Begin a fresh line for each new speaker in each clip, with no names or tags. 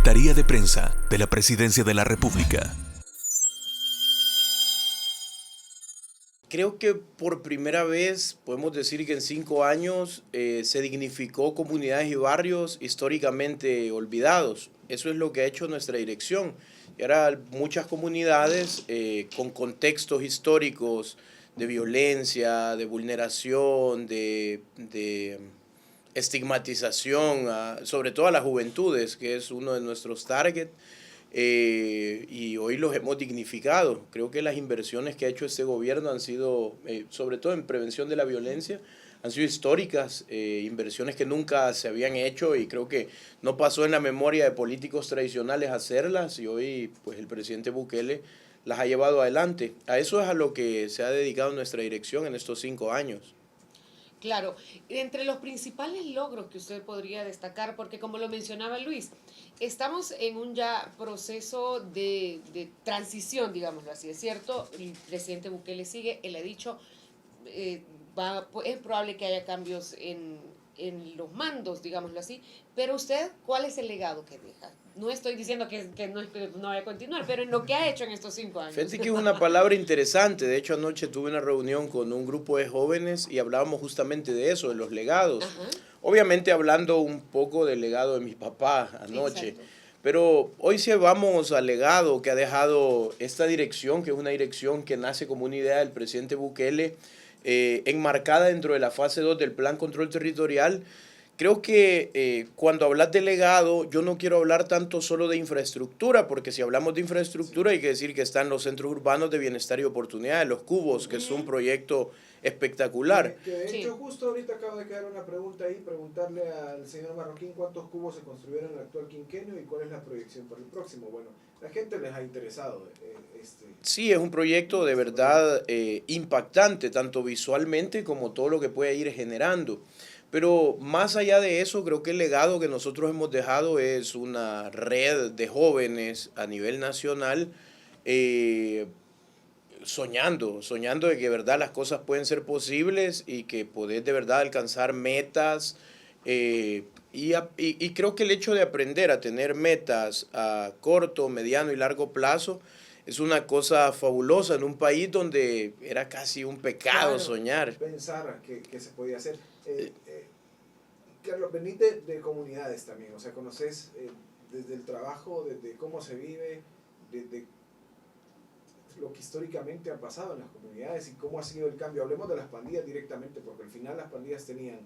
Secretaría de Prensa de la Presidencia de la República.
Creo que por primera vez podemos decir que en 5 años se dignificó comunidades y barrios históricamente olvidados. Eso es lo que ha hecho nuestra dirección. Y ahora muchas comunidades con contextos históricos de violencia, de vulneración, de estigmatización, sobre todo a las juventudes, que es uno de nuestros targets. Y hoy los hemos dignificado. Creo que las inversiones que ha hecho este gobierno han sido, sobre todo en prevención de la violencia, han sido históricas, inversiones que nunca se habían hecho y creo que no pasó en la memoria de políticos tradicionales hacerlas y hoy pues el presidente Bukele las ha llevado adelante. A eso es a lo que se ha dedicado nuestra dirección en estos 5 años.
Claro, entre los principales logros que usted podría destacar, porque como lo mencionaba Luis, estamos en un ya proceso de transición, digámoslo así, ¿es cierto? El presidente Bukele sigue, él ha dicho, es probable que haya cambios en los mandos, digámoslo así, pero usted, ¿cuál es el legado que deja? No estoy diciendo que no vaya a continuar, pero en lo que ha hecho en estos 5 años.
Fíjate que es una palabra interesante. De hecho, anoche tuve una reunión con un grupo de jóvenes y hablábamos justamente de eso, de los legados.
Ajá.
Obviamente hablando un poco del legado de mi papá anoche.
Exacto.
Pero hoy sí vamos al legado que ha dejado esta dirección, que es una dirección que nace como una idea del presidente Bukele, enmarcada dentro de la fase 2 del Plan Control Territorial. Creo que cuando hablas de legado, yo no quiero hablar tanto solo de infraestructura, porque si hablamos de infraestructura hay que decir que están los centros urbanos de bienestar y oportunidades, los cubos, que es un proyecto espectacular.
Que de hecho justo ahorita acabo de quedar una pregunta ahí, preguntarle al señor Marroquín cuántos cubos se construyeron en el actual quinquenio y cuál es la proyección para el próximo. Bueno, la gente les ha interesado
Sí, es un proyecto de verdad impactante, tanto visualmente como todo lo que puede ir generando. Pero más allá de eso, creo que el legado que nosotros hemos dejado es una red de jóvenes a nivel nacional eh, soñando de que de verdad las cosas pueden ser posibles y que podés de verdad alcanzar metas. Y creo que el hecho de aprender a tener metas a corto, mediano y largo plazo es una cosa fabulosa en un país donde era casi un pecado soñar.
pensar que se podía hacer. Carlos, venís de comunidades también, o sea, conoces desde el trabajo, desde cómo se vive, desde lo que históricamente ha pasado en las comunidades y cómo ha sido el cambio. Hablemos de las pandillas directamente, porque al final las pandillas tenían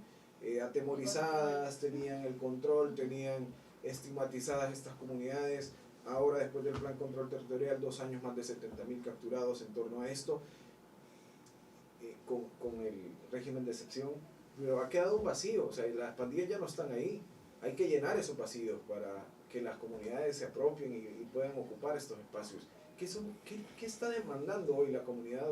atemorizadas, tenían el control, tenían estigmatizadas estas comunidades. Ahora, después del Plan Control Territorial, 2 años, más de 70.000 capturados en torno a esto, con el régimen de excepción. Pero ha quedado un vacío, o sea, las pandillas ya no están ahí. Hay que llenar esos vacíos para que las comunidades se apropien y puedan ocupar estos espacios. ¿Qué está demandando hoy la comunidad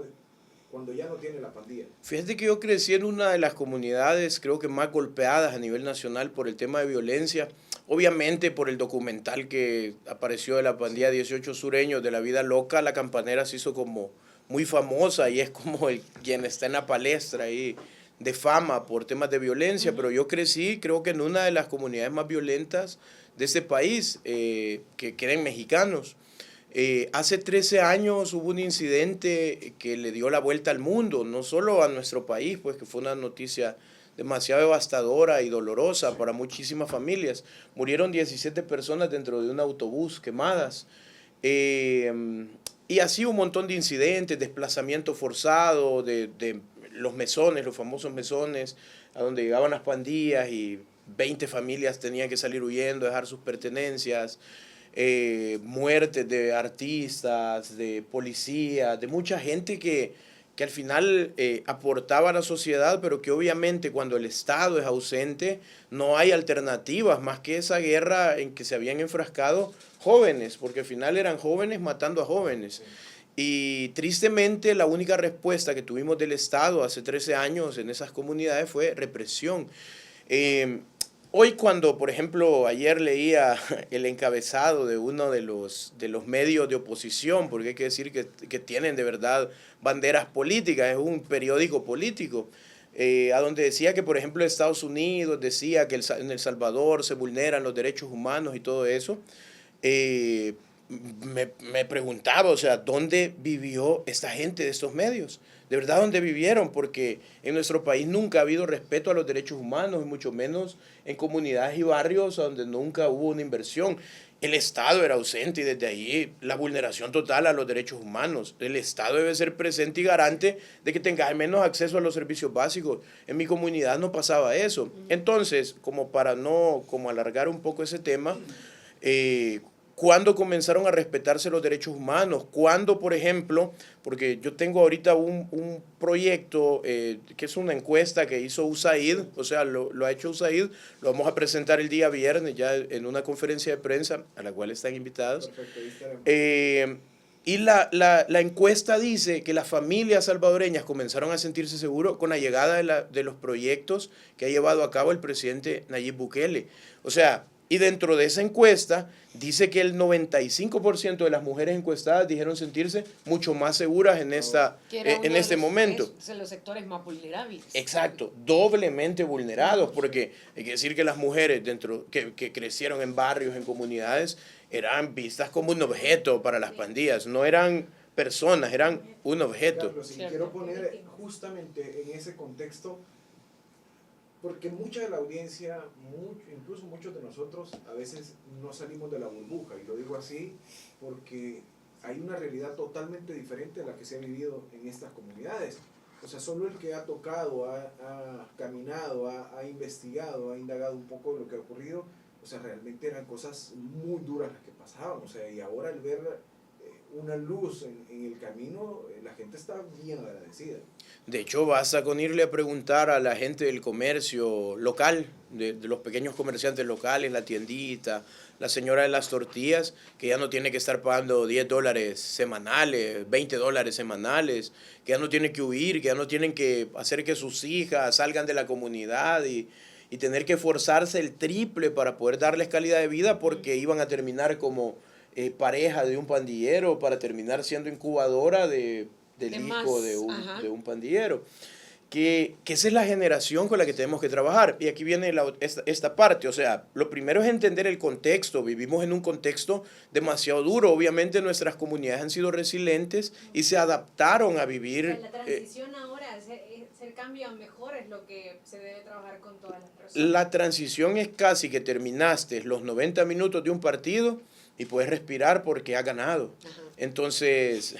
cuando ya no tiene la pandilla?
Fíjate que yo crecí en una de las comunidades, creo que más golpeadas a nivel nacional por el tema de violencia. Obviamente por el documental que apareció de la pandilla 18 sureños de la vida loca, La Campanera se hizo como muy famosa y es como quien está en la palestra ahí de fama por temas de violencia, pero yo crecí creo que en una de las comunidades más violentas de este país, que eran mexicanos. Hace 13 años hubo un incidente que le dio la vuelta al mundo, no solo a nuestro país, pues que fue una noticia demasiado devastadora y dolorosa para muchísimas familias. Murieron 17 personas dentro de un autobús quemadas. Y así un montón de incidentes, desplazamiento forzado de los mesones, los famosos mesones, a donde llegaban las pandillas y 20 familias tenían que salir huyendo, dejar sus pertenencias. Muertes de artistas, de policías, de mucha gente que al final aportaba a la sociedad, pero que obviamente cuando el Estado es ausente no hay alternativas más que esa guerra en que se habían enfrascado jóvenes, porque al final eran jóvenes matando a jóvenes. Y tristemente la única respuesta que tuvimos del Estado hace 13 años en esas comunidades fue represión. Hoy cuando, por ejemplo, ayer leía el encabezado de uno de los medios de oposición, porque hay que decir que tienen de verdad banderas políticas, es un periódico político, a donde decía que, por ejemplo, Estados Unidos decía que en El Salvador se vulneran los derechos humanos y todo eso. me preguntaba, o sea, ¿dónde vivió esta gente de estos medios? De verdad, ¿dónde vivieron? Porque en nuestro país nunca ha habido respeto a los derechos humanos, y mucho menos en comunidades y barrios donde nunca hubo una inversión. El Estado era ausente y desde ahí la vulneración total a los derechos humanos. El Estado debe ser presente y garante de que tenga al menos acceso a los servicios básicos. En mi comunidad no pasaba eso. Entonces, como para no como alargar un poco ese tema, ¿cuándo comenzaron a respetarse los derechos humanos? ¿Cuándo, por ejemplo, porque yo tengo ahorita un proyecto que es una encuesta que hizo USAID, o sea, lo ha hecho USAID, lo vamos a presentar el día viernes ya en una conferencia de prensa a la cual están invitados. Y la encuesta dice que las familias salvadoreñas comenzaron a sentirse seguros con la llegada de los proyectos que ha llevado a cabo el presidente Nayib Bukele. O sea, y dentro de esa encuesta dice que el 95% de las mujeres encuestadas dijeron sentirse mucho más seguras en este momento.
De los sectores más vulnerables.
Exacto, doblemente vulnerados, porque hay que decir que las mujeres que crecieron en barrios, en comunidades, eran vistas como un objeto para las pandillas, no eran personas, eran un objeto.
Carlos, y quiero poner justamente en ese contexto, porque mucha de la audiencia, incluso muchos de nosotros, a veces no salimos de la burbuja, y lo digo así porque hay una realidad totalmente diferente a la que se ha vivido en estas comunidades. O sea, solo el que ha tocado, ha caminado, ha investigado, ha indagado un poco de lo que ha ocurrido, o sea, realmente eran cosas muy duras las que pasaban. O sea, y ahora al ver una luz en el camino, la gente está bien agradecida.
De hecho, basta con irle a preguntar a la gente del comercio local, de los pequeños comerciantes locales, la tiendita, la señora de las tortillas, que ya no tiene que estar pagando $10 semanales, $20 semanales, que ya no tiene que huir, que ya no tienen que hacer que sus hijas salgan de la comunidad y tener que esforzarse el triple para poder darles calidad de vida porque iban a terminar como pareja de un pandillero, para terminar siendo incubadora del hijo de un pandillero. Que esa es la generación con la que tenemos que trabajar. Y aquí viene esta parte. O sea, lo primero es entender el contexto. Vivimos en un contexto demasiado duro. Obviamente nuestras comunidades han sido resilientes y se adaptaron a vivir.
La transición ahora, el cambio a mejor es lo que se debe trabajar con todas las personas.
La transición es casi que terminaste los 90 minutos de un partido y puedes respirar porque has ganado. Ajá. Entonces,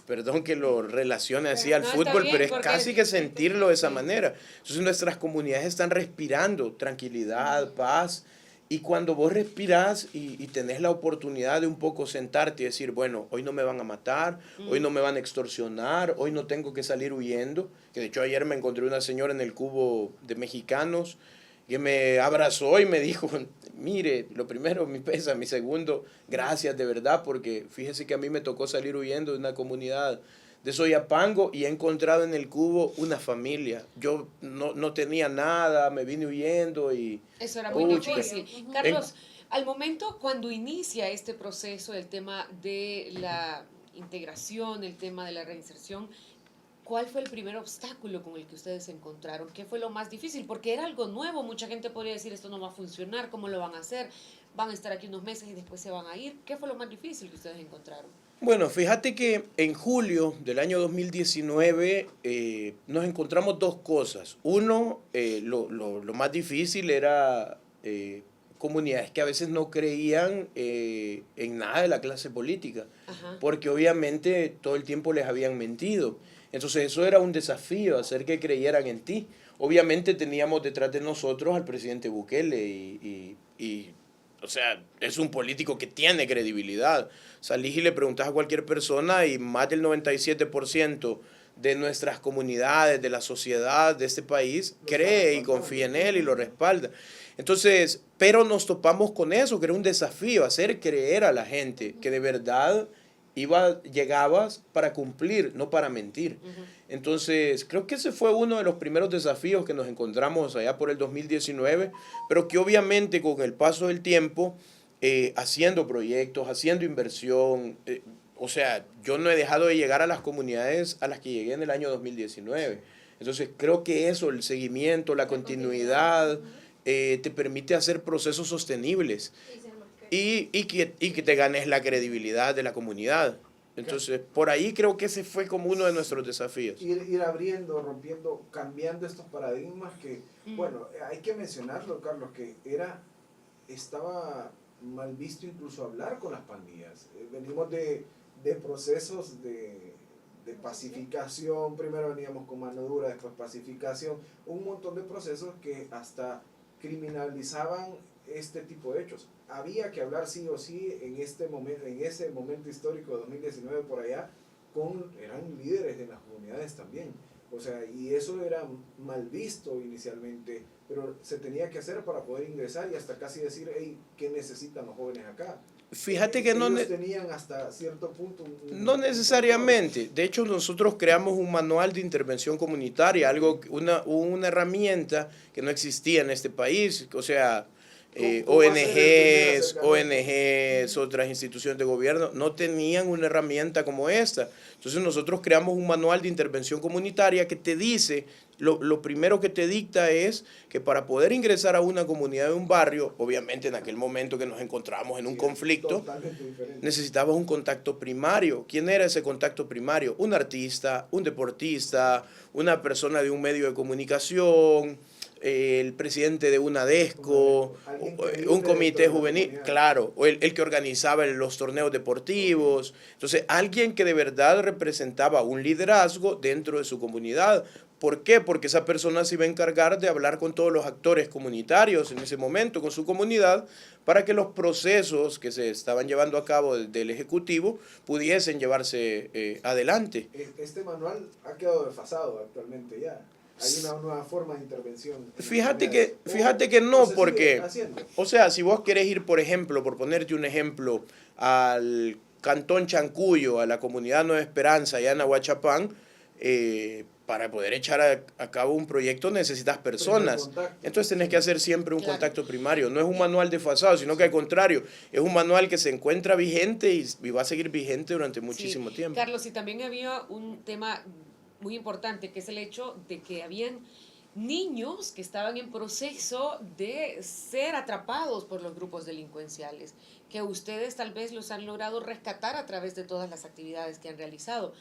perdón que lo relacione así al fútbol, pero es casi que sentirlo de esa manera. Entonces nuestras comunidades están respirando tranquilidad, paz, y cuando vos respirás y tenés la oportunidad de un poco sentarte y decir, bueno, hoy no me van a matar, hoy no me van a extorsionar, hoy no tengo que salir huyendo, que de hecho ayer me encontré una señora en el cubo de mexicanos que me abrazó y me dijo, mire, lo primero, mi pesa, mi segundo, gracias de verdad, porque fíjese que a mí me tocó salir huyendo de una comunidad de Soyapango y he encontrado en el cubo una familia. Yo no tenía nada, me vine huyendo y...
Eso era muy difícil. Carlos, al momento cuando inicia este proceso, el tema de la integración, el tema de la reinserción, ¿cuál fue el primer obstáculo con el que ustedes se encontraron? ¿Qué fue lo más difícil? Porque era algo nuevo, mucha gente podría decir, esto no va a funcionar, ¿cómo lo van a hacer? Van a estar aquí unos meses y después se van a ir. ¿Qué fue lo más difícil que ustedes encontraron?
Bueno, fíjate que en julio del año 2019 nos encontramos dos cosas. Uno, lo más difícil era comunidades que a veces no creían en nada de la clase política, porque obviamente todo el tiempo les habían mentido. Entonces eso era un desafío, hacer que creyeran en ti. Obviamente teníamos detrás de nosotros al presidente Bukele y o sea, es un político que tiene credibilidad. Salís y le preguntas a cualquier persona y más del 97% de nuestras comunidades, de la sociedad, de este país, cree y confía en él y lo respalda. Entonces, pero nos topamos con eso, que era un desafío, hacer creer a la gente que de verdad llegabas para cumplir, no para mentir. Entonces, creo que ese fue uno de los primeros desafíos que nos encontramos allá por el 2019, pero que obviamente con el paso del tiempo, haciendo proyectos, haciendo inversión, o sea, yo no he dejado de llegar a las comunidades a las que llegué en el año 2019. Entonces, creo que eso, el seguimiento, la continuidad, te permite hacer procesos sostenibles. y que te ganes la credibilidad de la comunidad. Entonces, por ahí creo que ese fue como uno de nuestros desafíos.
Ir abriendo, rompiendo, cambiando estos paradigmas que, bueno, hay que mencionarlo, Carlos, que estaba mal visto incluso hablar con las pandillas. Venimos de procesos de pacificación, primero veníamos con mano dura, después pacificación, un montón de procesos que hasta criminalizaban este tipo de hechos. Había que hablar sí o sí en ese momento histórico de 2019 por allá, eran líderes de las comunidades también. O sea, y eso era mal visto inicialmente, pero se tenía que hacer para poder ingresar y hasta casi decir, hey, ¿qué necesitan los jóvenes acá?
Fíjate que no
tenían hasta cierto punto
no necesariamente. De hecho, nosotros creamos un manual de intervención comunitaria, una herramienta que no existía en este país. O sea, ONGs, otras instituciones de gobierno, no tenían una herramienta como esta. Entonces nosotros creamos un manual de intervención comunitaria que te dice, lo primero que te dicta es que para poder ingresar a una comunidad de un barrio, obviamente en aquel momento que nos encontrábamos en un conflicto, necesitabas un contacto primario. ¿Quién era ese contacto primario? Un artista, un deportista, una persona de un medio de comunicación, el presidente de una DESCO, un comité juvenil, claro, o el que organizaba los torneos deportivos. Entonces, alguien que de verdad representaba un liderazgo dentro de su comunidad. ¿Por qué? Porque esa persona se iba a encargar de hablar con todos los actores comunitarios en ese momento, con su comunidad, para que los procesos que se estaban llevando a cabo del Ejecutivo pudiesen llevarse adelante.
Este manual ha quedado desfasado actualmente ya. Hay una nueva forma de intervención.
Fíjate que no, porque, o sea, si vos querés ir, por ejemplo, por ponerte un ejemplo, al Cantón Chancuyo, a la comunidad Nueva Esperanza, allá en Aguachapán, para poder echar a cabo un proyecto necesitas personas. Entonces tenés que hacer siempre un contacto primario. No es un manual desfasado, sino que al contrario, es un manual que se encuentra vigente y va a seguir vigente durante muchísimo tiempo.
Carlos, y también había un tema muy importante, que es el hecho de que habían niños que estaban en proceso de ser atrapados por los grupos delincuenciales, que ustedes tal vez los han logrado rescatar a través de todas las actividades que han realizado.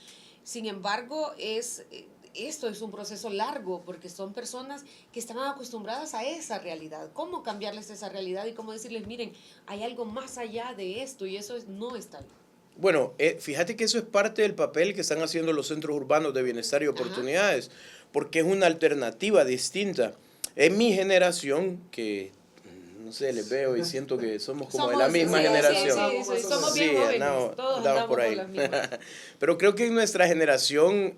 Sin embargo, esto es un proceso largo, porque son personas que estaban acostumbradas a esa realidad. ¿Cómo cambiarles esa realidad y cómo decirles, miren, hay algo más allá de esto y eso no está bien?
Bueno, fíjate que eso es parte del papel que están haciendo los centros urbanos de bienestar y oportunidades, porque es una alternativa distinta. En mi generación, que no sé, les veo y siento que somos como de la misma generación.
Sí, somos bien jóvenes, todos andamos por ahí. Las mismas.
Pero creo que en nuestra generación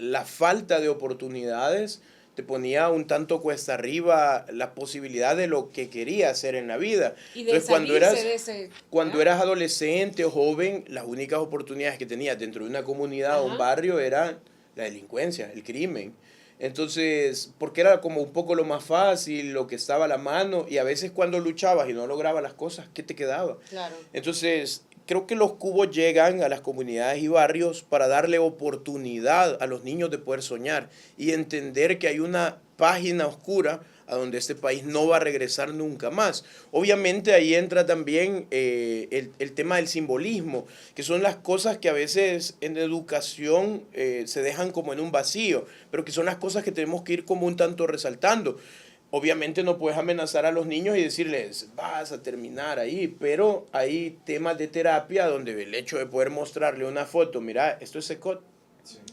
la falta de oportunidades te ponía un tanto cuesta arriba la posibilidad de lo que quería hacer en la vida.
Y de
entonces, cuando eras adolescente o joven, las únicas oportunidades que tenías dentro de una comunidad o un barrio eran la delincuencia, el crimen. Entonces, porque era como un poco lo más fácil, lo que estaba a la mano, y a veces cuando luchabas y no lograbas las cosas, ¿qué te quedaba?
Claro.
Entonces, creo que los cubos llegan a las comunidades y barrios para darle oportunidad a los niños de poder soñar y entender que hay una página oscura a donde este país no va a regresar nunca más. Obviamente ahí entra también el tema del simbolismo, que son las cosas que a veces en educación se dejan como en un vacío, pero que son las cosas que tenemos que ir como un tanto resaltando. Obviamente no puedes amenazar a los niños y decirles, vas a terminar ahí, pero hay temas de terapia donde el hecho de poder mostrarle una foto, mira, esto es Secot,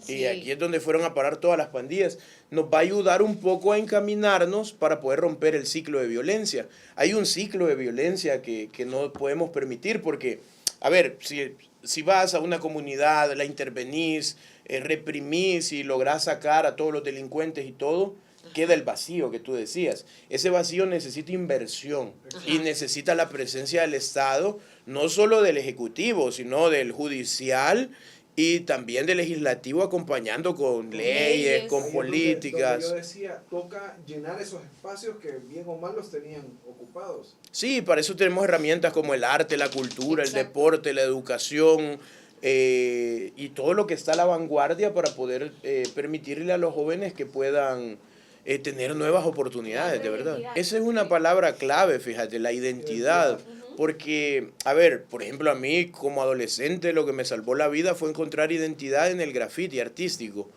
y aquí es donde fueron a parar todas las pandillas, nos va a ayudar un poco a encaminarnos para poder romper el ciclo de violencia. Hay un ciclo de violencia que no podemos permitir porque, a ver, si vas a una comunidad, la intervenís, reprimís y lográs sacar a todos los delincuentes y todo, queda el vacío que tú decías. Ese vacío necesita inversión y necesita la presencia del Estado, no solo del Ejecutivo, sino del Judicial y también del Legislativo, acompañando con leyes, con políticas.
Donde yo decía, toca llenar esos espacios que bien o mal los tenían ocupados.
Sí, para eso tenemos herramientas como el arte, la cultura, el deporte, la educación, y todo lo que está a la vanguardia para poder permitirle a los jóvenes que puedan tener nuevas oportunidades, de verdad.
Identidad,
Esa es una
sí.
palabra clave, fíjate, la identidad. Porque, a ver, por ejemplo, a mí como adolescente lo que me salvó la vida fue encontrar identidad en el graffiti artístico.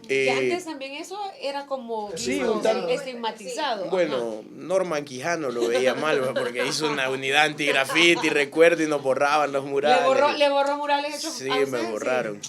Que
Eh,
antes también eso era como
Sí,
visto,
un tanto.
estigmatizado.
Bueno, Norman Quijano lo veía mal, ¿va? Porque hizo una unidad anti-graffiti, recuerdo, y nos borraban los
Ajá.
murales.
Le borró murales hechos
Sí,
a
me
ustedes, sí.
borraron.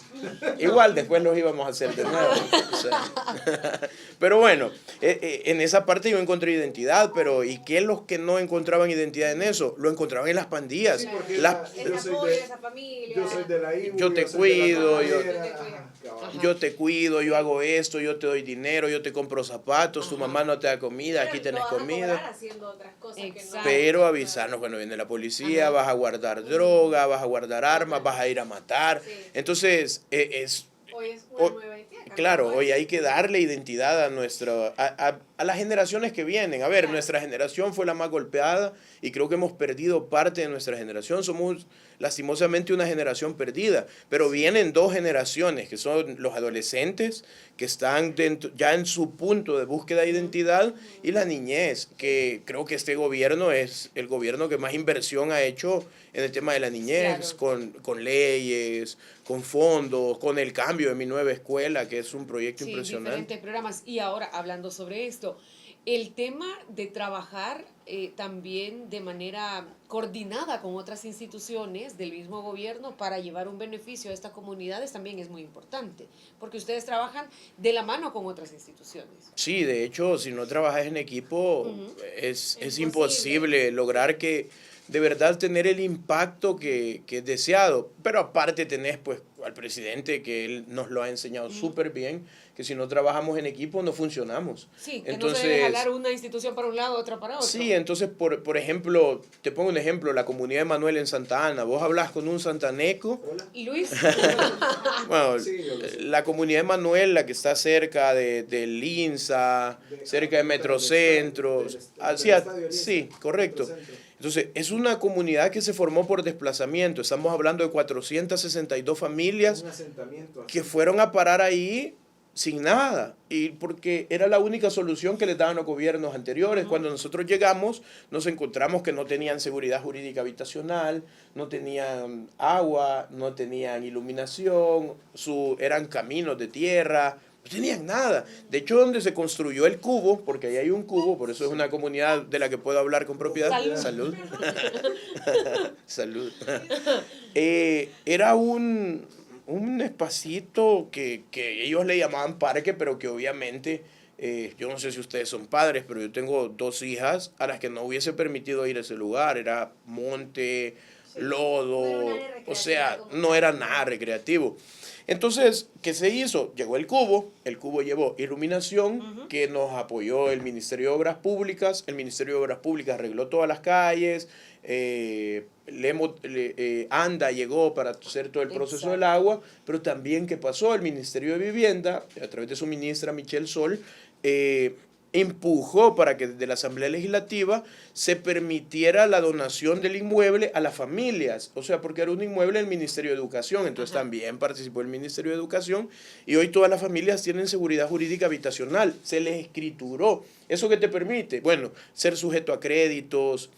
Igual después los íbamos a hacer de nuevo. O sea. Pero bueno, en esa parte yo encontré identidad, pero ¿y qué los que no encontraban identidad en eso? Lo encontraban en las pandillas.
Sí, porque
Las-
El apoyo de esa familia.
yo soy de la IBU,
Yo te
soy de la
cuido, yo-
bandera,
Yo te cuido.
ajá, cabal.
Ajá.
Yo te cuido, yo hago esto, yo te doy dinero, yo te compro zapatos, tu
Ajá.
mamá no te da comida, aquí
Pero
tenés
lo vas a
comida.
cobrar haciendo otras cosas que no-
Exacto.
Pero avisarnos cuando viene la policía,
Ajá.
vas a guardar droga, vas a guardar armas, vas a ir a matar.
Sí.
Entonces, es
Hoy es una
O-
nueva identidad. cambia
claro,
todo
hoy
eso.
hay que darle identidad a a las generaciones que vienen. A ver,
Claro.
nuestra generación fue la más golpeada y creo que hemos perdido parte de nuestra generación. Somos lastimosamente una generación perdida, pero vienen dos generaciones, que son los adolescentes, que están ya en su punto de búsqueda de identidad, y la niñez, que creo que este gobierno es el gobierno que más inversión ha hecho en el tema de la niñez,
Claro.
con leyes, con fondos, con el cambio de mi nueva escuela, que es un proyecto
Sí,
impresionante.
diferentes programas. Y ahora, hablando sobre esto, el tema de trabajar también de manera coordinada con otras instituciones del mismo gobierno para llevar un beneficio a estas comunidades también es muy importante, porque ustedes trabajan de la mano con otras instituciones.
Sí, de hecho, si no trabajas en equipo,
Ujú.
es imposible lograr que de verdad tener el impacto que es deseado. Pero aparte tenés pues al presidente, que él nos lo ha enseñado súper bien, que si no trabajamos en equipo no funcionamos.
Sí, que no se debe
Entonces,
jalar una institución para un lado, otra para otro.
sí, entonces, por ejemplo, te pongo un ejemplo, la comunidad de Manuel en Santa Ana. Vos hablas con un santaneco.
Hola.
¿Y Luis?
Bueno,
Sí, yo lo sé.
la comunidad de Manuel, la que está cerca del INSA, cerca de Metrocentro, sí, correcto. Entonces, es una comunidad que se formó por desplazamiento. Estamos hablando de 462 familias
Un asentamiento así.
que fueron a parar ahí sin nada, y porque era la única solución que les daban los gobiernos anteriores. Cuando nosotros llegamos, nos encontramos que no tenían seguridad jurídica habitacional, no tenían agua, no tenían iluminación, eran caminos de tierra, no tenían nada. De hecho, donde se construyó el cubo, porque ahí hay un cubo, por eso es una comunidad de la que puedo hablar con propiedad.
Salud.
Salud. Era un espacito que ellos le llamaban parque, pero que obviamente, yo no sé si ustedes son padres, pero yo tengo 2 hijas a las que no hubiese permitido ir a ese lugar. Era monte, lodo,
No era un área recreativa
o sea,
como
no
tal.
era nada recreativo. Entonces, ¿qué se hizo? Llegó el cubo llevó iluminación, que nos apoyó el Ministerio de Obras Públicas. El Ministerio de Obras Públicas arregló todas las calles, ANDA llegó para hacer todo el proceso del agua, pero también, ¿qué pasó? El Ministerio de Vivienda, a través de su ministra Michelle Sol, empujó para que desde la Asamblea Legislativa se permitiera la donación del inmueble a las familias, o sea, porque era un inmueble del Ministerio de Educación, entonces también participó el Ministerio de Educación, y hoy todas las familias tienen seguridad jurídica habitacional, se les escrituró. ¿Eso qué te permite? Bueno, ser sujeto a créditos,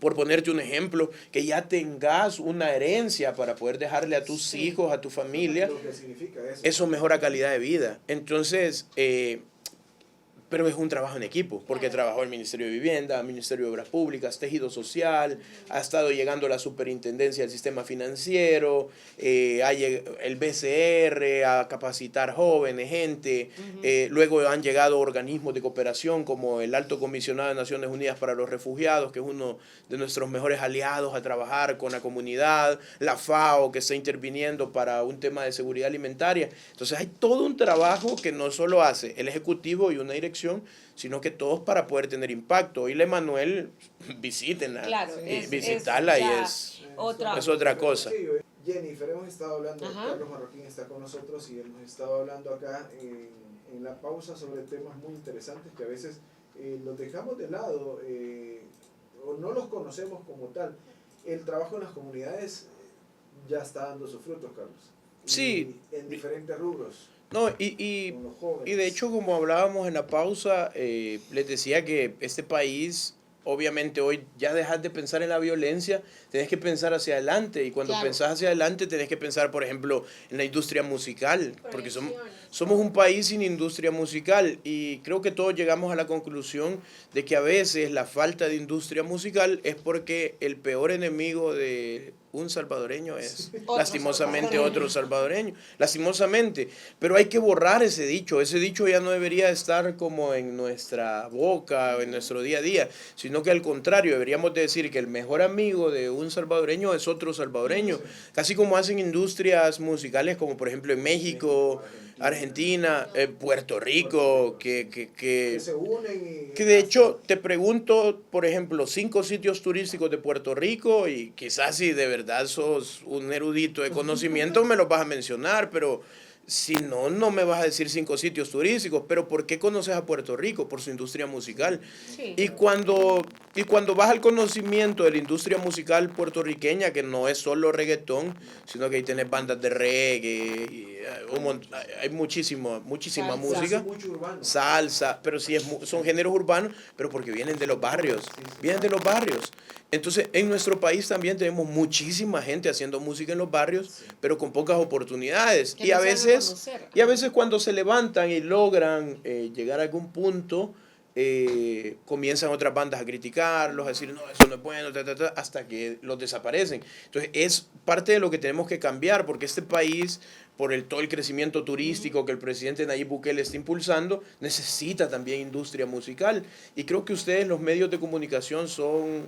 por ponerte un ejemplo, que ya tengas una herencia para poder dejarle a tus hijos, a tu familia.
Lo que significa eso.
Eso mejora calidad de vida. Entonces, pero es un trabajo en equipo, porque trabajó el Ministerio de Vivienda, el Ministerio de Obras Públicas, Tejido Social, ha estado llegando la Superintendencia del Sistema Financiero, el BCR a capacitar jóvenes, gente, luego han llegado organismos de cooperación como el Alto Comisionado de Naciones Unidas para los Refugiados, que es uno de nuestros mejores aliados a trabajar con la comunidad, la FAO, que está interviniendo para un tema de seguridad alimentaria. Entonces hay todo un trabajo que no solo hace el Ejecutivo y una dirección, sino que todos para poder tener impacto. Hoy Manuel, visítenla,
Claro,
visitarla, y
ya
es
otra.
otra cosa.
Sí, Jennifer, hemos estado hablando,
Ajá.
Carlos Marroquín está con nosotros y hemos estado hablando acá en la pausa sobre temas muy interesantes que a veces los dejamos de lado o no los conocemos como tal. El trabajo en las comunidades ya está dando sus frutos, Carlos.
Sí.
Y en diferentes rubros.
No,
con los jóvenes.
y de hecho, como hablábamos en la pausa, les decía que este país, obviamente hoy ya dejas de pensar en la violencia, tenés que pensar hacia adelante. Y cuando
Claro.
pensás hacia adelante, tenés que pensar, por ejemplo, en la industria musical, porque
Proyecciones.
somos un país sin industria musical. Y creo que todos llegamos a la conclusión de que a veces la falta de industria musical es porque el peor enemigo de un salvadoreño es
Otro
lastimosamente
salvadoreño.
otro salvadoreño, lastimosamente, pero hay que borrar ese dicho ya no debería estar como en nuestra boca o en nuestro día a día, sino que al contrario, deberíamos de decir que el mejor amigo de un salvadoreño es otro salvadoreño, casi como hacen industrias musicales como por ejemplo en México, Argentina, Puerto Rico,
Que se unen y
que de hecho te pregunto, por ejemplo, 5 sitios turísticos de Puerto Rico y quizás si de verdad sos un erudito de conocimiento me los vas a mencionar, pero si no, no me vas a decir 5 sitios turísticos. Pero ¿por qué conoces a Puerto Rico? Por su industria musical.
Sí.
Y cuando vas al conocimiento de la industria musical puertorriqueña, que no es solo reggaetón, sino que ahí tenés bandas de reggae, y, hay muchísima
Salsa.
música.
mucho urbano.
Salsa, pero sí son géneros urbanos, pero porque vienen de los barrios, vienen de los barrios. Entonces, en nuestro país también tenemos muchísima gente haciendo música en los barrios, pero con pocas oportunidades.
Que
Y
no
a
se dan a
veces,
conocer.
y a veces cuando se levantan y logran llegar a algún punto, comienzan otras bandas a criticarlos, a decir, no, eso no es bueno, hasta que los desaparecen. Entonces, es parte de lo que tenemos que cambiar, porque este país, por todo el crecimiento turístico que el presidente Nayib Bukele está impulsando, necesita también industria musical. Y creo que ustedes, los medios de comunicación, son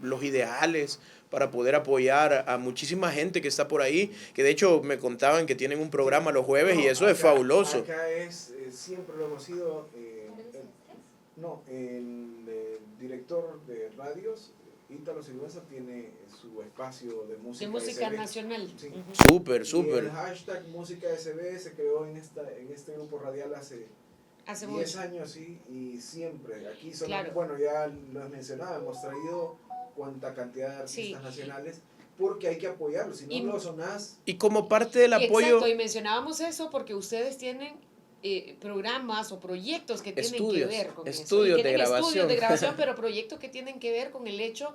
los ideales para poder apoyar a muchísima gente que está por ahí, que de hecho me contaban que tienen un programa los jueves y eso es fabuloso.
Acá es, siempre lo hemos sido, el director de radios, Ítalo Silvestre, tiene su espacio de música.
De música
SB.
nacional.
Sí.
Ujú.
Súper,
Y
súper.
el hashtag Música SB se creó en este grupo radial hace
Hace
10
mucho.
años, sí, y siempre. Aquí son,
Claro.
bueno, ya lo has mencionado, hemos traído cuánta cantidad de artistas
Sí.
nacionales, porque hay que apoyarlos, si no
Y-
lo sonás.
Y como parte del
Y
apoyo,
exacto, y mencionábamos eso porque ustedes tienen programas o proyectos que tienen
Estudios,
que ver con eso.
estudios
Y
de
tienen
grabación.
estudios de grabación, pero proyectos que tienen que ver con el hecho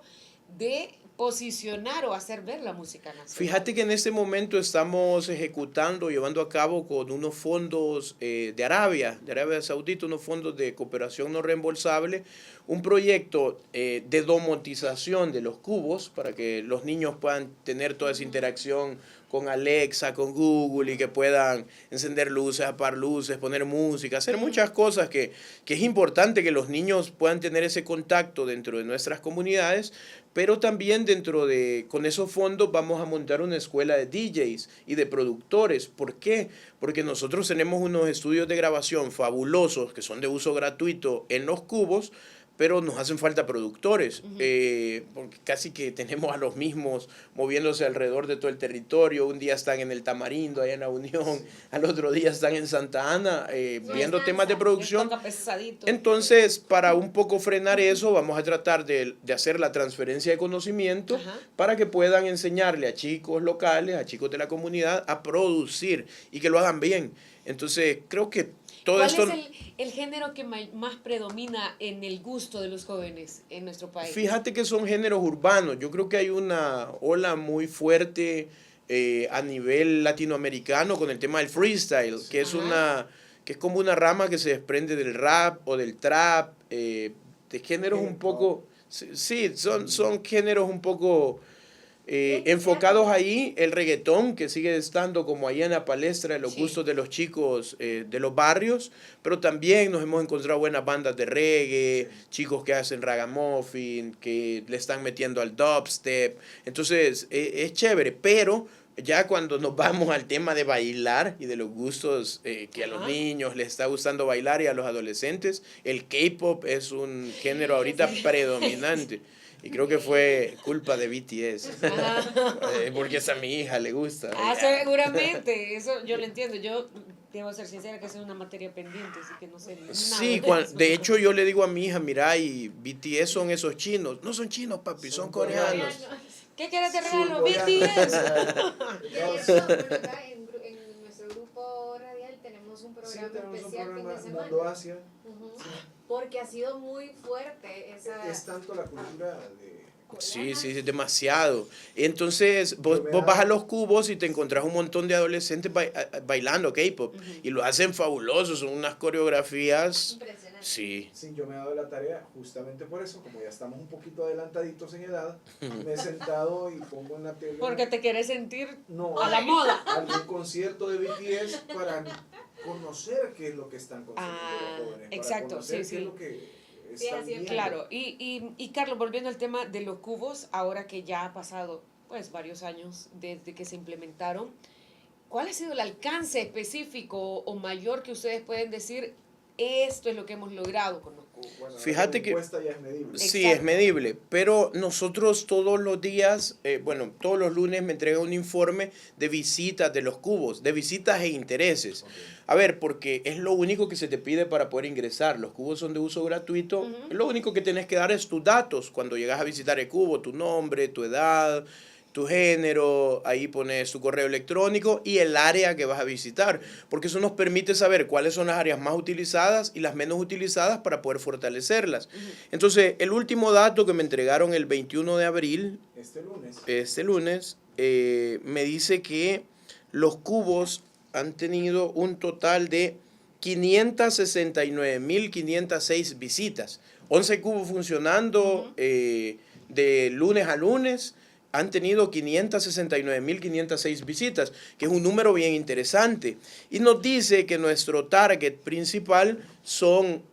de posicionar o hacer ver la música nacional.
fíjate que en este momento estamos ejecutando, llevando a cabo con unos fondos de Arabia Saudita, unos fondos de cooperación no reembolsable, un proyecto de domotización de los cubos para que los niños puedan tener toda esa interacción con Alexa, con Google y que puedan encender luces, apagar luces, poner música, hacer muchas cosas que es importante que los niños puedan tener ese contacto dentro de nuestras comunidades, pero también con esos fondos vamos a montar una escuela de DJs y de productores. ¿Por qué? Porque nosotros tenemos unos estudios de grabación fabulosos que son de uso gratuito en los cubos, pero nos hacen falta productores, porque casi que tenemos a los mismos moviéndose alrededor de todo el territorio. Un día están en el Tamarindo, allá en la Unión, al otro día están en Santa Ana, viendo
descansan,
temas de
Les
producción.
toca pesadito.
Entonces, para un poco frenar eso, vamos a tratar de hacer la transferencia de conocimiento
Ajá.
para que puedan enseñarle a chicos locales, a chicos de la comunidad, a producir y que lo hagan bien. Entonces, creo que todo
¿Cuál
esto...
es el género que más predomina en el gusto de los jóvenes en nuestro país?
Fíjate que son géneros urbanos. Yo creo que hay una ola muy fuerte a nivel latinoamericano con el tema del freestyle, que es
Ajá.
que es como una rama que se desprende del rap o del trap, de géneros un poco, sí, son géneros un poco enfocados ahí. El reggaetón, que sigue estando como ahí en la palestra de los
Sí.
gustos de los chicos de los barrios, pero también nos hemos encontrado buenas bandas de reggae, chicos que hacen ragamuffin, que le están metiendo al dubstep. Entonces, es chévere, pero ya cuando nos vamos al tema de bailar y de los gustos que a los
Ajá.
niños les está gustando bailar y a los adolescentes, el K-pop es un género ahorita predominante. Y creo que fue culpa de BTS,
Ajá.
porque esa a mi hija le gusta.
Ah, seguramente, eso yo lo entiendo. Yo debo ser sincera que eso es una materia pendiente, así que no sé nada.
Sí,
eso.
de hecho yo le digo a mi hija, mira, y BTS son esos chinos. No son chinos, papi, son coreanos.
¿Qué quieres de regalo?
Surcoreano.
BTS.
De hecho, bueno, acá en nuestro grupo radial tenemos un
Sí,
programa
tenemos un
especial fin de
programa
semana.
Mundo Asia.
Ujú. Porque ha sido muy fuerte esa
Es tanto la cultura de...
Sí,
coreana.
sí, es demasiado. Entonces,
Yo me
vos vas a
daba-
los cubos y te encontrás un montón de adolescentes bailando K-pop. Y lo hacen fabuloso, son unas coreografías.
Impresionante.
Sí.
Sí, yo me he dado la tarea justamente por eso, como ya estamos un poquito adelantaditos en edad, me he sentado y pongo en la tele
Porque te quieres sentir
no,
a la moda.
algún concierto de BTS para conocer qué es lo que están consumiendo
Ah,
los jóvenes,
exacto,
para conocer
sí,
qué
sí.
es lo que
Sí,
están
así es,
viendo.
Claro, y Carlos, volviendo al tema de los cubos, ahora que ya ha pasado pues varios años desde que se implementaron, ¿cuál ha sido el alcance específico o mayor que ustedes pueden decir, esto es lo que hemos logrado con los cubos?
Bueno,
Fíjate
la
que-
encuesta ya es medible.
Sí,
Exacto.
es medible, pero nosotros todos los días, bueno, todos los lunes me entregan un informe de visitas de los cubos, de visitas e intereses.
Ok.
A ver, porque es lo único que se te pide para poder ingresar. Los cubos son de uso gratuito.
Ujú.
Lo único que tienes que dar es tus datos cuando llegas a visitar el cubo, tu nombre, tu edad, tu género, ahí pones tu correo electrónico y el área que vas a visitar, porque eso nos permite saber cuáles son las áreas más utilizadas y las menos utilizadas para poder fortalecerlas. Entonces, el último dato que me entregaron el 21 de abril, este lunes, me dice que los cubos han tenido un total de 569.506 visitas. 11 cubos funcionando de lunes a lunes. Han tenido 569.506 visitas, que es un número bien interesante. Y nos dice que nuestro target principal son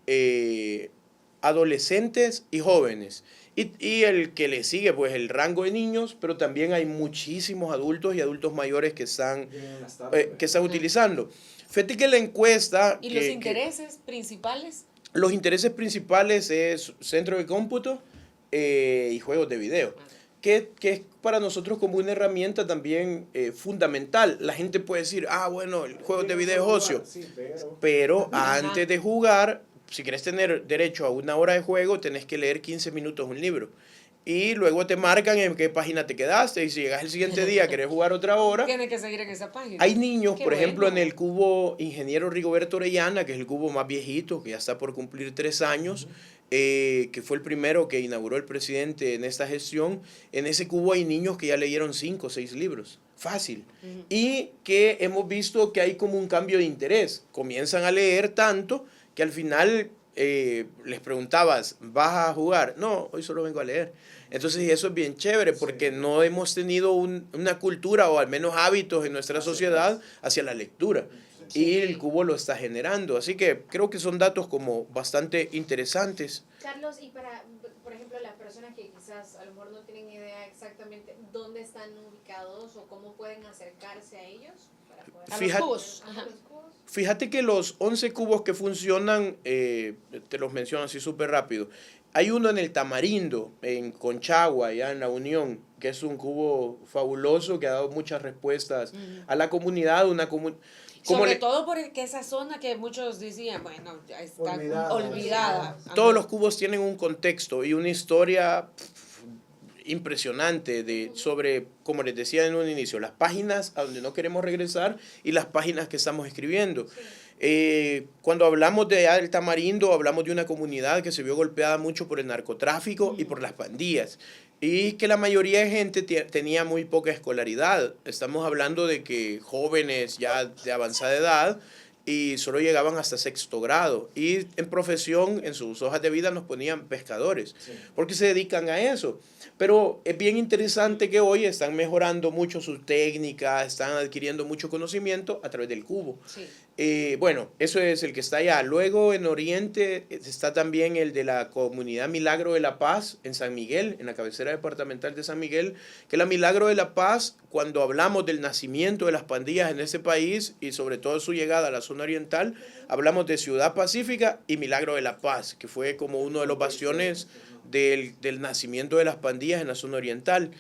adolescentes y jóvenes. Y el que le sigue, pues el rango de niños, pero también hay muchísimos adultos y adultos mayores que están utilizando. Fíjate que la encuesta...
¿Y los intereses principales?
Los intereses principales es centro de cómputo y juegos de video. Que es para nosotros como una herramienta también fundamental. La gente puede decir, bueno, el juego de video es ocio.
Sí,
pero antes de jugar, si quieres tener derecho a una hora de juego, tenés que leer 15 minutos un libro. Y luego te marcan en qué página te quedaste. Y si llegas el siguiente día, querés jugar otra hora.
Tienes que seguir en esa página.
Hay niños,
Qué
por ejemplo,
bueno.
en el cubo Ingeniero Rigoberto Orellana, que es el cubo más viejito, que ya está por cumplir 3 años, que fue el primero que inauguró el presidente en esta gestión. En ese cubo hay niños que ya leyeron 5 o 6 libros. Fácil. Y que hemos visto que hay como un cambio de interés. Comienzan a leer tanto que al final les preguntabas, ¿vas a jugar? No, hoy solo vengo a leer. Entonces eso es bien chévere porque no hemos tenido una cultura o al menos hábitos en nuestra sociedad hacia la lectura. Y el cubo lo está generando. Así que creo que son datos como bastante interesantes.
Carlos, y para, por ejemplo, las personas que quizás a lo mejor no tienen idea exactamente dónde están ubicados o cómo pueden acercarse a ellos. Para poder
A los
Fíjate-
cubos.
a
Ajá.
los cubos.
Fíjate que los 11 cubos que funcionan, te los menciono así súper rápido. Hay uno en el Tamarindo, en Conchagua, ya en La Unión, que es un cubo fabuloso que ha dado muchas respuestas a la comunidad.
Sobre todo porque esa zona que muchos decían, bueno, ya está olvidada.
Todos los cubos tienen un contexto y una historia impresionante sobre, como les decía en un inicio, las páginas a donde no queremos regresar y las páginas que estamos escribiendo. Cuando hablamos de El Tamarindo, hablamos de una comunidad que se vio golpeada mucho por el narcotráfico y por las pandillas. Y que la mayoría de gente tenía muy poca escolaridad. Estamos hablando de que jóvenes ya de avanzada edad y solo llegaban hasta 6º grado. Y en profesión, en sus hojas de vida nos ponían pescadores, porque se dedican a eso. Pero es bien interesante que hoy están mejorando mucho sus técnicas, están adquiriendo mucho conocimiento a través del cubo.
Sí.
Bueno, eso es el que está allá. Luego en Oriente está también el de la comunidad Milagro de la Paz en San Miguel, en la cabecera departamental de San Miguel, que la Milagro de la Paz, cuando hablamos del nacimiento de las pandillas en este país y sobre todo su llegada a la zona oriental, hablamos de Ciudad Pacífica y Milagro de la Paz, que fue como uno de los bastiones del nacimiento de las pandillas en la zona oriental.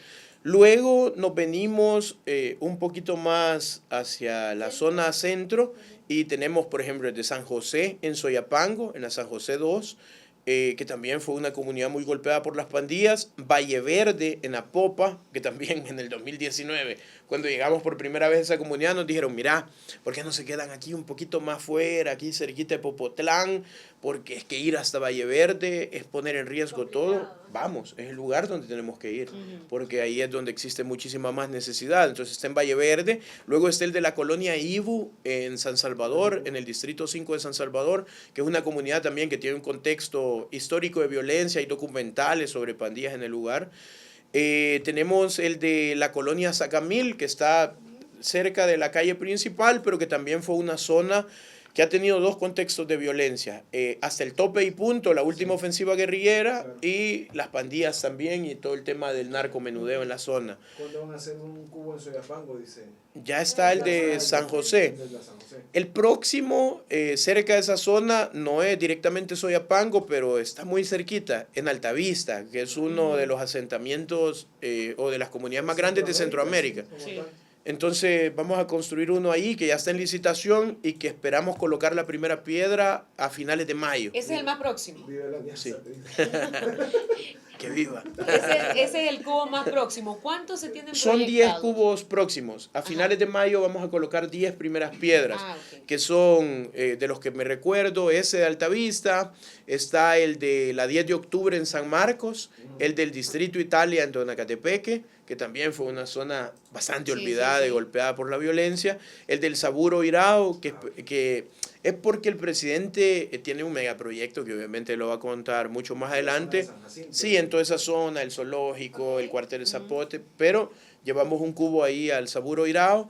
Luego nos venimos un poquito más hacia la zona centro y tenemos, por ejemplo, el de San José en Soyapango, en la San José 2, que también fue una comunidad muy golpeada por las pandillas. Valle Verde, en Apopa, que también en el 2019, cuando llegamos por primera vez a esa comunidad, nos dijeron, mira, ¿por qué no se quedan aquí un poquito más fuera, aquí cerquita de Popotlán? Porque es que ir hasta Valle Verde es poner en riesgo todo. Vamos, es el lugar donde tenemos que ir, porque ahí es donde existe muchísima más necesidad. Entonces está en Valle Verde, luego está el de la colonia Ibu en San Salvador, en el distrito 5 de San Salvador, que es una comunidad también que tiene un contexto histórico de violencia y documentales sobre pandillas en el lugar. Tenemos el de la colonia Sacamil, que está cerca de la calle principal, pero que también fue una zona que ha tenido dos contextos de violencia, hasta el tope y punto, la última ofensiva guerrillera, y las pandillas también, y todo el tema del narcomenudeo en la zona.
¿Cuándo van a hacer un cubo en Soyapango? Dice.
Ya está el de San José. El próximo, cerca de esa zona, no es directamente Soyapango, pero está muy cerquita, en Altavista, que es uno de los asentamientos o de las comunidades más grandes de Centroamérica.
Sí.
Entonces vamos a construir uno ahí que ya está en licitación y que esperamos colocar la primera piedra a finales de mayo.
Ese es el más próximo.
Vive la alianza,
Sí.
te dice.
Que viva.
Ese es el cubo más próximo. ¿Cuántos se tienen
Son 10
proyectados?
cubos próximos. A finales de mayo vamos a colocar 10 primeras piedras,
Ok.
que son, de los que me recuerdo, ese de Altavista, está el de la 10 de octubre en San Marcos, el del Distrito Italia en Tonacatepeque, que también fue una zona bastante
Sí,
olvidada
sí, sí.
y golpeada por la violencia, el del Saburo Irao, que es porque el presidente tiene un megaproyecto que obviamente lo va a contar mucho más adelante.
San Jacinto.
Sí, en toda esa zona, el zoológico, el cuartel de Zapote, pero llevamos un cubo ahí al Saburo Irao.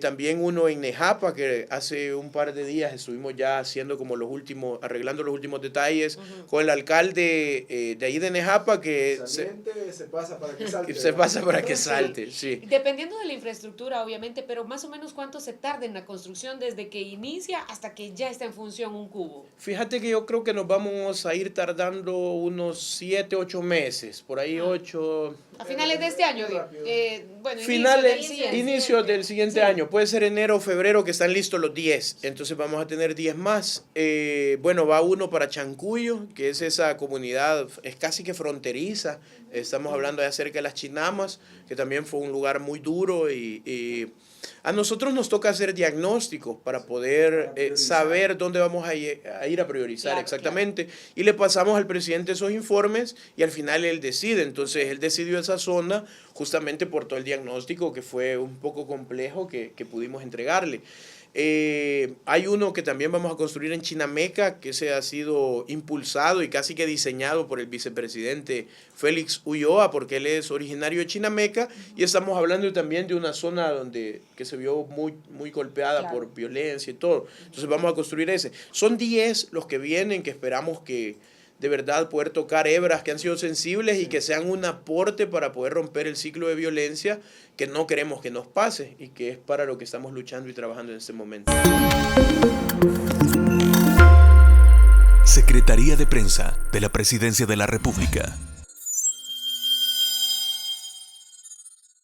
También uno en Nejapa, que hace un par de días estuvimos ya haciendo como los últimos, arreglando los últimos detalles con el alcalde de ahí de Nejapa, que
Saliente se pasa para que salte.
se pasa para que salte, sí.
Dependiendo de la infraestructura, obviamente, pero más o menos cuánto se tarda en la construcción desde que inicia hasta que ya está en función un cubo.
Fíjate que yo creo que nos vamos a ir tardando unos 7, 8 meses, por ahí 8...
A finales de este año,
Rápido.
bueno,
Finales,
inicio del siguiente.
inicio del siguiente año. Puede ser enero o febrero que están listos los 10. Entonces vamos a tener 10 más. Bueno, va uno para Chancuyo, que es esa comunidad, es casi que fronteriza. Estamos hablando de cerca de las Chinamas, que también fue un lugar muy duro y a nosotros nos toca hacer diagnósticos para poder saber dónde vamos a ir a priorizar.
Claro,
exactamente. Y le pasamos al presidente esos informes y al final él decide. Entonces él decidió esa zona justamente por todo el diagnóstico que fue un poco complejo que pudimos entregarle. Hay uno que también vamos a construir en Chinameca, que se ha sido impulsado y casi que diseñado por el vicepresidente Félix Ulloa, porque él es originario de Chinameca, y estamos hablando también de una zona que se vio muy golpeada
Claro.
por violencia y todo. Entonces vamos a construir ese. Son 10 los que vienen, que esperamos que de verdad poder tocar hebras que han sido sensibles y que sean un aporte para poder romper el ciclo de violencia que no queremos que nos pase y que es para lo que estamos luchando y trabajando en este momento.
Secretaría de Prensa de la Presidencia de la República.